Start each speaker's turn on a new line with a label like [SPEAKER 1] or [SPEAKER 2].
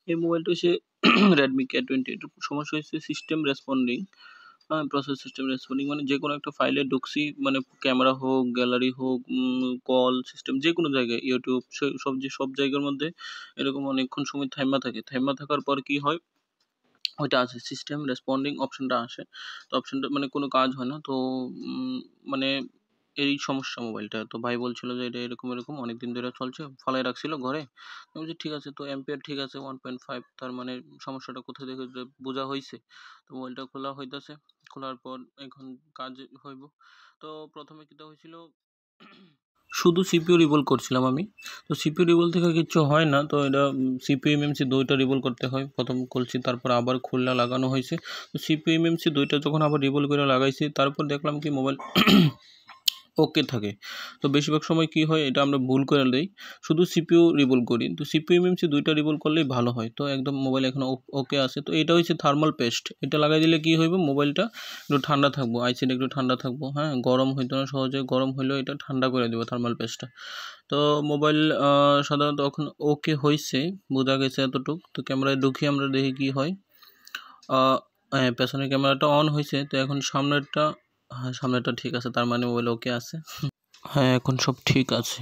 [SPEAKER 1] এই মোবাইলটা হচ্ছে রেডমি K20। এটার সমস্যা হচ্ছে system responding, process system responding, মানে যে কোনো একটা ফাইলে ঢুকছি, মানে ক্যামেরা হোক, গ্যালারি হোক, কল সিস্টেম, যে কোনো জায়গায় ইউটিউব, সব জায়গার মধ্যে এরকম অনেকক্ষণ সময় থাইমা থাকে। থাইমা থাকার পর কি হয়, ওইটা আসে সিস্টেম রেসপন্ডিং অপশনটা আসে। তো অপশনটা মানে কোনো কাজ হয় না। তো মানে এই সমস্যা মোবাইলটা। তো ভাই বলছিল যে এটা এরকম এরকম অনেক দিন ধরে চলছে, ফলাই রাখছিল ঘরে। আমি বলছি ঠিক আছে, তো এম্পিয়ার ঠিক আছে 1.5, তার মানে সমস্যাটা কোথা থেকে যে বোঝা হয়েছে। তো মোবাইলটা খোলা হইতাছে, খোলার পর এখন কাজ হইব। তো প্রথমে কিটা হয়েছিল, শুধু সিপিইউ রিভল করছিলাম আমি। তো সিপিইউ রিভল থেকে কিচ্ছু হয় না। তো এটা সিপিইউ এমএমসি দুইটা রিভল করতে হয়। প্রথম খুলছি, তারপর আবার খুলনা লাগানো হয়েছে। তো সিপিইউ এমএমসি দুইটা যখন আবার রিভল করে লাগাইছি, তারপর দেখলাম কি মোবাইল ওকে থাকে। তো বেশিরভাগ সময় কি হয়, এটা আমরা ভুল করে দেই, শুধু সিপিইউ রিভল করি। তো সিপিইউ এমএমসি দুইটা রিভল করলেই ভালো হয়। তো একদম মোবাইল এখন ওকে আছে। তো এটা হচ্ছে থার্মাল পেস্ট, এটা লাগাই দিলে কি হইব, মোবাইলটা একটু ঠান্ডা থাকবো, আইসিটা একটু ঠান্ডা থাকবো। হ্যাঁ, গরম হইতো না সহজে, গরম হইলেও এটা ঠান্ডা করে দেবো থার্মাল পেস্টটা। তো মোবাইল সাধারণত এখন ওকে হয়েছে, বোঝা গেছে এতটুক। তো ক্যামেরায় ঢুকি, আমরা দেখি কি হয়। হ্যাঁ, পেছনের ক্যামেরাটা অন হয়েছে। তো এখন সামনেরটা, হ্যাঁ সামনেরটা ঠিক আছে, তার মানে মোবাইল ওকে আছে। হ্যাঁ, এখন সব ঠিক আছে।